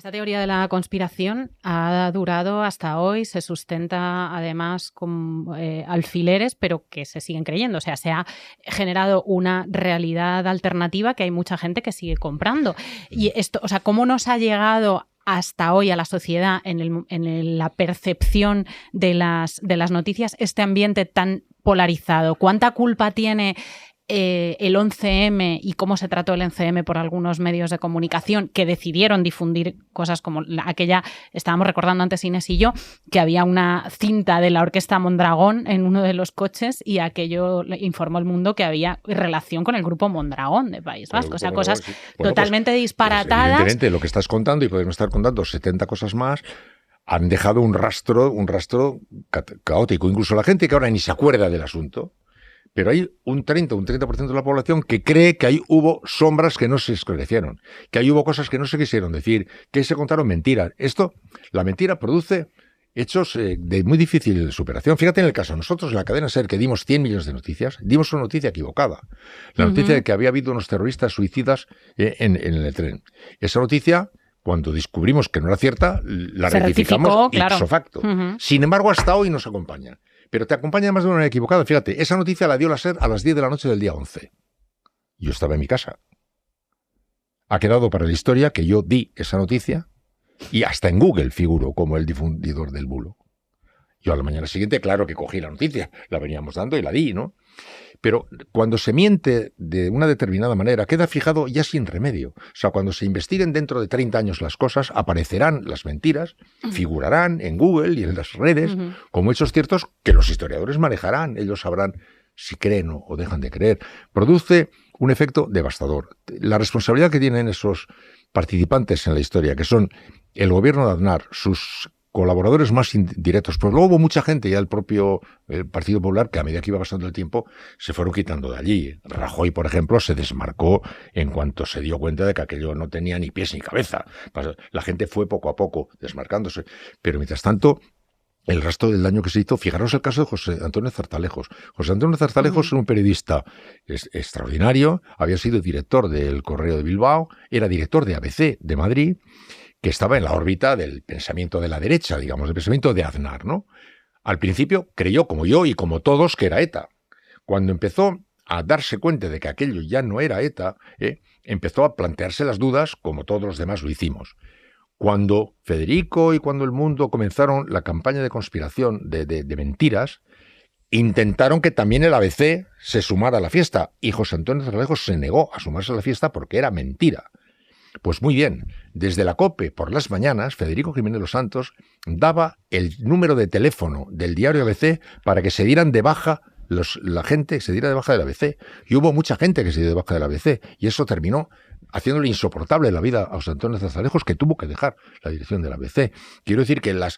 Esta teoría de la conspiración ha durado hasta hoy, se sustenta además con alfileres, pero que se siguen creyendo. O sea, se ha generado una realidad alternativa que hay mucha gente que sigue comprando. Y esto, o sea, ¿cómo nos ha llegado hasta hoy a la sociedad en la percepción de las noticias este ambiente tan polarizado? ¿Cuánta culpa tiene el 11M y cómo se trató el 11M por algunos medios de comunicación que decidieron difundir cosas como aquella, estábamos recordando antes Inés y yo, que había una cinta de la Orquesta Mondragón en uno de los coches y aquello informó al mundo que había relación con el grupo Mondragón de País Vasco. O sea, cosas sí. Bueno, totalmente disparatadas. Evidentemente, lo que estás contando, y podemos estar contando 70 cosas más, han dejado un rastro caótico. Incluso la gente que ahora ni se acuerda del asunto, pero hay un 30% de la población que cree que ahí hubo sombras que no se esclarecieron, que ahí hubo cosas que no se quisieron decir, que se contaron mentiras. La mentira produce hechos de muy difícil superación. Fíjate en el caso, nosotros en la cadena SER, que dimos 100 millones de noticias, dimos una noticia equivocada. La noticia de que había habido unos terroristas suicidas en el tren. Esa noticia, cuando descubrimos que no era cierta, la rectificamos ipso facto. Sin embargo, hasta hoy nos acompaña. Pero te acompaña además de una manera equivocada. Fíjate, esa noticia la dio la SER a las 10 de la noche del día 11. Yo estaba en mi casa. Ha quedado para la historia que yo di esa noticia y hasta en Google figuro como el difundidor del bulo. Yo a la mañana siguiente, claro que cogí la noticia, la veníamos dando y la di, ¿no? Pero cuando se miente de una determinada manera, queda fijado ya sin remedio. O sea, cuando se investiguen dentro de 30 años las cosas, aparecerán las mentiras, figurarán en Google y en las redes como hechos ciertos que los historiadores manejarán. Ellos sabrán si creen o dejan de creer. Produce un efecto devastador. La responsabilidad que tienen esos participantes en la historia, que son el gobierno de Aznar, sus colaboradores más directos, pues luego hubo mucha gente, ya el Partido Popular, que a medida que iba pasando el tiempo se fueron quitando de allí. Rajoy, por ejemplo, se desmarcó en cuanto se dio cuenta de que aquello no tenía ni pies ni cabeza. La gente fue poco a poco desmarcándose. Pero mientras tanto, el resto del daño que se hizo, fijaros el caso de José Antonio Zartalejos. José Antonio Zartalejos es un periodista extraordinario, había sido director del Correo de Bilbao, era director de ABC de Madrid, que estaba en la órbita del pensamiento de la derecha, digamos, del pensamiento de Aznar, ¿no? Al principio creyó, como yo y como todos, que era ETA. Cuando empezó a darse cuenta de que aquello ya no era ETA, empezó a plantearse las dudas, como todos los demás lo hicimos. Cuando Federico y cuando el mundo comenzaron la campaña de conspiración de mentiras, intentaron que también el ABC se sumara a la fiesta, y José Antonio Zartalejos se negó a sumarse a la fiesta porque era mentira. Pues muy bien, desde la COPE por las mañanas, Federico Jiménez Los Santos daba el número de teléfono del diario ABC para que se dieran de baja, la gente se diera de baja del ABC. Y hubo mucha gente que se dio de baja del ABC, y eso terminó haciéndole insoportable la vida a José Antonio Zartalejos, que tuvo que dejar la dirección del ABC. Quiero decir que la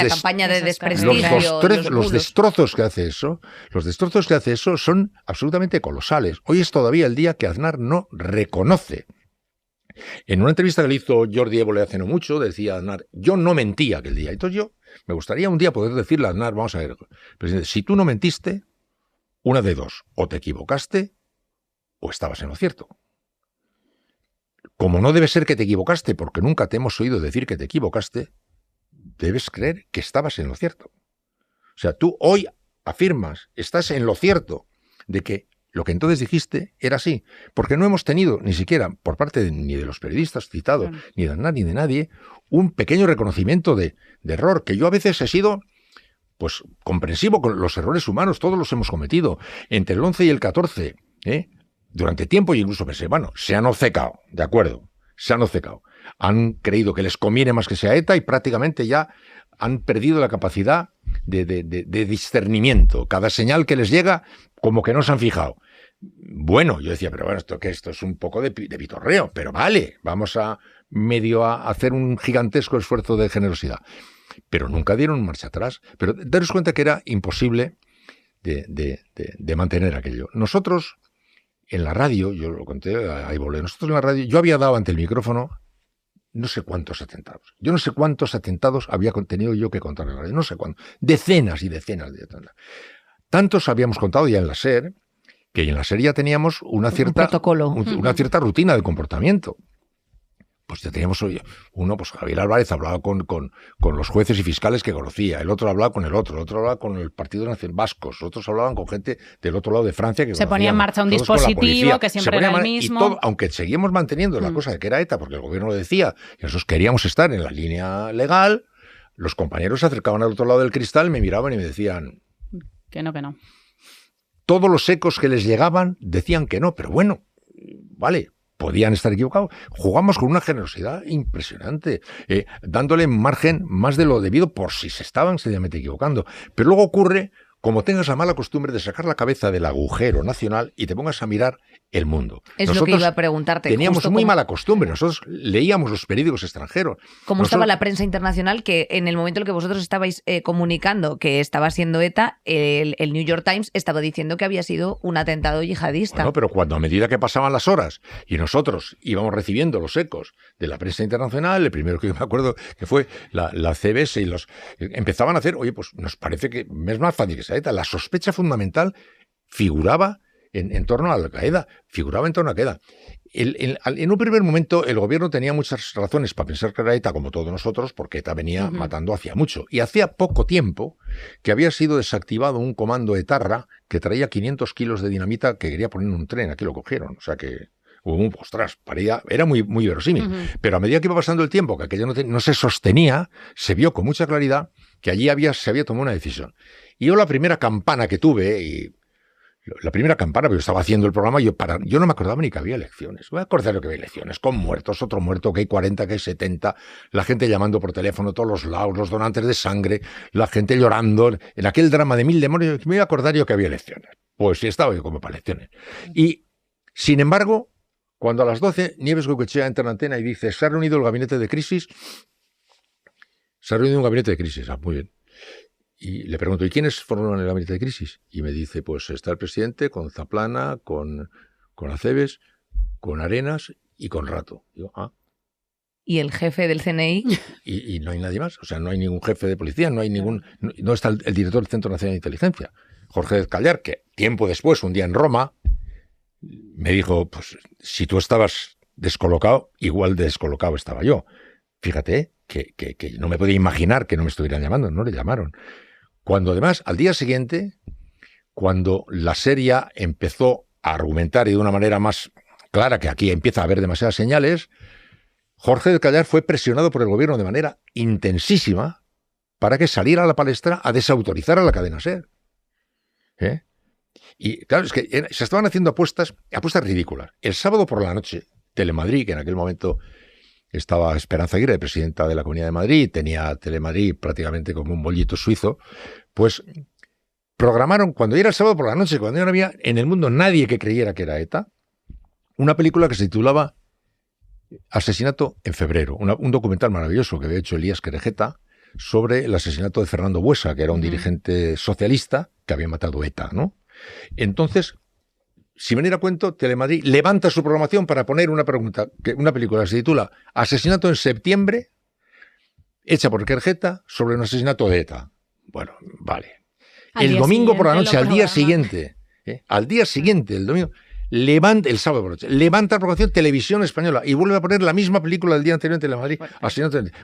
campaña de desprestigio, los destrozos que hace eso son absolutamente colosales. Hoy es todavía el día que Aznar no reconoce. En una entrevista que le hizo Jordi Évole hace no mucho, decía Aznar, yo no mentí aquel día. Entonces yo me gustaría un día poder decirle a Aznar, vamos a ver, presidente, si tú no mentiste, una de dos, o te equivocaste o estabas en lo cierto. Como no debe ser que te equivocaste, porque nunca te hemos oído decir que te equivocaste, debes creer que estabas en lo cierto. O sea, tú hoy afirmas, estás en lo cierto de que lo que entonces dijiste era así, porque no hemos tenido ni siquiera por parte ni de los periodistas citados, ni de Aznar ni de nadie, un pequeño reconocimiento de error, que yo a veces he sido pues comprensivo con los errores humanos, todos los hemos cometido. Entre el 11 y el 14, durante tiempo, y incluso pensé, bueno, se han obcecado, de acuerdo, se han obcecado. Han creído que les conviene más que sea ETA y prácticamente ya han perdido la capacidad de discernimiento. Cada señal que les llega, como que no se han fijado. Bueno, yo decía, pero bueno, esto es un poco de pitorreo, pero vale, vamos a hacer un gigantesco esfuerzo de generosidad. Pero nunca dieron marcha atrás. Pero daros cuenta que era imposible de mantener aquello. Nosotros, en la radio, yo lo conté, ahí volé, nosotros en la radio, yo había dado ante el micrófono no sé cuántos atentados. Yo no sé cuántos atentados había tenido yo que contar en la radio, no sé cuántos. Decenas y decenas de atentados. Tantos habíamos contado ya en la SER, que en la SER ya teníamos una cierta rutina de comportamiento. pues ya teníamos uno, pues Javier Álvarez hablaba con los jueces y fiscales que conocía, el otro hablaba con el otro hablaba con el Partido Nacional Vascos, otros hablaban con gente del otro lado de Francia que se ponía en marcha un dispositivo que siempre era el mismo. Y todo, aunque seguimos manteniendo la cosa de que era ETA, porque el gobierno lo decía, y nosotros queríamos estar en la línea legal, los compañeros se acercaban al otro lado del cristal, me miraban y me decían... Que no. Todos los ecos que les llegaban decían que no, pero bueno, vale... Podían estar equivocados. Jugamos con una generosidad impresionante, dándole margen más de lo debido por si se estaban seriamente equivocando. Pero luego ocurre, como tengas la mala costumbre de sacar la cabeza del agujero nacional y te pongas a mirar el mundo. Es lo que iba a preguntarte. Teníamos muy mala costumbre. Nosotros leíamos los periódicos extranjeros. ¿Cómo estaba la prensa internacional? Que en el momento en el que vosotros estabais comunicando que estaba siendo ETA, el New York Times estaba diciendo que había sido un atentado yihadista. Bueno, pero cuando a medida que pasaban las horas y nosotros íbamos recibiendo los ecos de la prensa internacional, el primero que yo me acuerdo que fue la CBS y empezaban a hacer, oye, pues nos parece que es más fácil que sea ETA. La sospecha fundamental figuraba en torno a Al-Qaeda, En un primer momento el gobierno tenía muchas razones para pensar que era ETA, como todos nosotros, porque ETA venía matando hacía mucho. Y hacía poco tiempo que había sido desactivado un comando etarra que traía 500 kilos de dinamita que quería poner en un tren. Aquí lo cogieron, o sea que... ostras, era muy, muy verosímil. Pero a medida que iba pasando el tiempo, que aquello no se sostenía, se vio con mucha claridad que allí se había tomado una decisión. Y yo la primera campana que tuve, pero yo estaba haciendo el programa, yo no me acordaba ni que había elecciones. Voy a acordar que había elecciones, con muertos, otro muerto, que hay 40, que hay 70, la gente llamando por teléfono a todos los lados, los donantes de sangre, la gente llorando, en aquel drama de 1000 demonios, me iba a acordar yo que había elecciones. Pues sí, estaba yo como para elecciones. Y, sin embargo, cuando a las 12 Nieves Goicoechea entra en antena y dice, se ha reunido un gabinete de crisis, muy bien. Y le pregunto, ¿y quiénes forman el gabinete de crisis? Y me dice, pues está el presidente con Zaplana, con Acebes, con Arenas y con Rato. Digo, ¿Y el jefe del CNI? Y no hay nadie más. O sea, no hay ningún jefe de policía, no está el director del Centro Nacional de Inteligencia, Jorge Callar, que tiempo después, un día en Roma, me dijo, pues si tú estabas descolocado, igual de descolocado estaba yo. Fíjate que no me podía imaginar que no me estuvieran llamando, no le llamaron. Cuando además, al día siguiente, cuando la serie empezó a argumentar y de una manera más clara, que aquí empieza a haber demasiadas señales, Jorge del Callar fue presionado por el gobierno de manera intensísima para que saliera a la palestra a desautorizar a la cadena SER. Y claro, es que se estaban haciendo apuestas ridículas. El sábado por la noche, Telemadrid, que en aquel momento estaba Esperanza Aguirre, presidenta de la Comunidad de Madrid, tenía Telemadrid prácticamente como un bollito suizo, pues programaron, cuando era el sábado por la noche, cuando ya no había en el mundo nadie que creyera que era ETA, una película que se titulaba Asesinato en febrero, un documental maravilloso que había hecho Elías Querejeta sobre el asesinato de Fernando Buesa, que era un dirigente socialista que había matado ETA, ¿no? Entonces, sin venir a cuento, Telemadrid levanta su programación para poner una película que se titula Asesinato en septiembre, hecha por Querejeta sobre un asesinato de ETA. Bueno, vale. El domingo por la noche, al día siguiente, el domingo, el sábado por la noche, levanta la programación Televisión Española y vuelve a poner la misma película del día anterior en Telemadrid.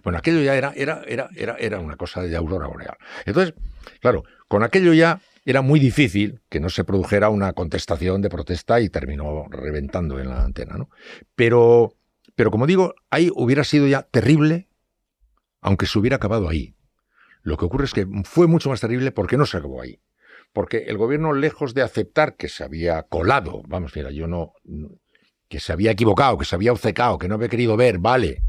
Bueno, aquello ya era una cosa de aurora boreal. Entonces, claro, con aquello ya era muy difícil que no se produjera una contestación de protesta y terminó reventando en la antena, ¿no? Pero como digo, ahí hubiera sido ya terrible, aunque se hubiera acabado ahí. Lo que ocurre es que fue mucho más terrible porque no se acabó ahí. Porque el gobierno, lejos de aceptar que se había colado, que se había equivocado, que se había obcecado, que no había querido ver, vale,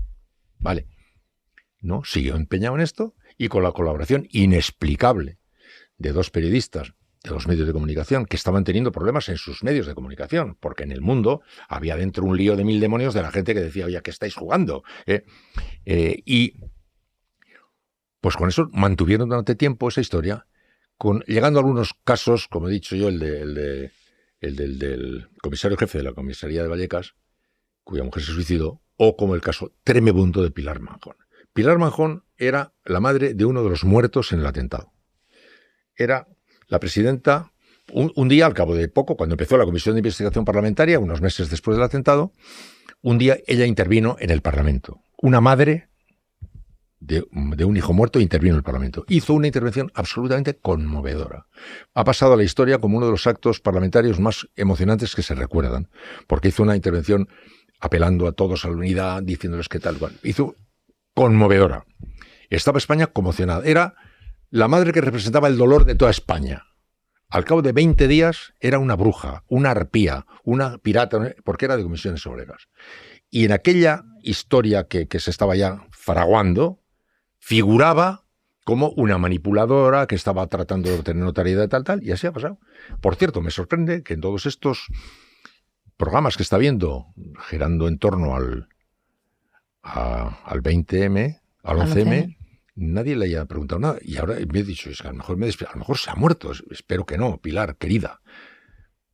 no, siguió empeñado en esto y con la colaboración inexplicable de dos periodistas, de dos medios de comunicación, que estaban teniendo problemas en sus medios de comunicación, porque en el mundo había dentro un lío de 1000 demonios de la gente que decía, oye, ¿qué estáis jugando? Y pues con eso mantuvieron durante tiempo esa historia, llegando a algunos casos, como he dicho yo, el del comisario jefe de la comisaría de Vallecas, cuya mujer se suicidó, o como el caso tremebundo de Pilar Manjón. Pilar Manjón era la madre de uno de los muertos en el atentado. Era la presidenta, un día, al cabo de poco, cuando empezó la Comisión de Investigación Parlamentaria, unos meses después del atentado, un día ella intervino en el Parlamento. Una madre de un hijo muerto intervino en el Parlamento. Hizo una intervención absolutamente conmovedora. Ha pasado a la historia como uno de los actos parlamentarios más emocionantes que se recuerdan, porque hizo una intervención apelando a todos a la unidad, diciéndoles que tal cual. Hizo conmovedora. Estaba España conmocionada. Era la madre que representaba el dolor de toda España. Al cabo de 20 días era una bruja, una arpía, una pirata, porque era de comisiones obreras. Y en aquella historia que se estaba ya fraguando, figuraba como una manipuladora que estaba tratando de obtener notariedad tal, y así ha pasado. Por cierto, me sorprende que en todos estos programas que está viendo, girando en torno al 20M, al 11M, nadie le haya preguntado nada. Y ahora me he dicho, es que a lo mejor se ha muerto. Espero que no, Pilar, querida.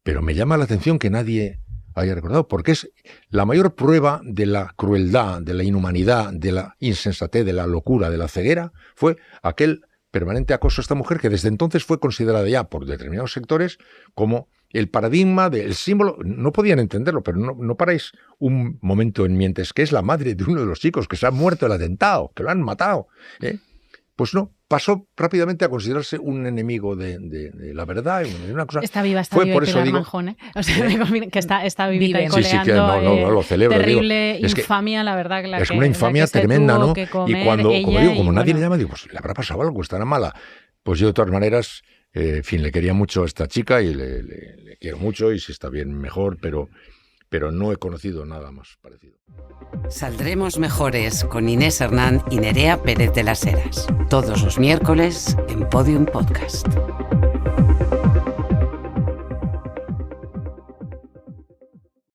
Pero me llama la atención que nadie haya recordado, porque es la mayor prueba de la crueldad, de la inhumanidad, de la insensatez, de la locura, de la ceguera, fue aquel permanente acoso a esta mujer que desde entonces fue considerada ya por determinados sectores como el paradigma del símbolo. No podían entenderlo, pero no paráis un momento en mientes, que es la madre de uno de los chicos que se ha muerto el atentado, que lo han matado. Pues no, pasó rápidamente a considerarse un enemigo de la verdad. Una cosa. Está viva por eso Pilar digo, Manjón, ¿eh? O sea, que está vivita y sí, coleando. que no, lo celebro. Terrible digo, infamia, la verdad. Es una infamia tremenda, ¿no? Y cuando, como nadie le llama, digo, pues le habrá pasado algo, estará mala. Pues yo, de todas maneras, en fin, le quería mucho a esta chica y le quiero mucho, y si está bien, mejor, pero no he conocido nada más parecido. Saldremos mejores con Inés Hernán y Nerea Pérez de las Heras. Todos los miércoles en Podium Podcast.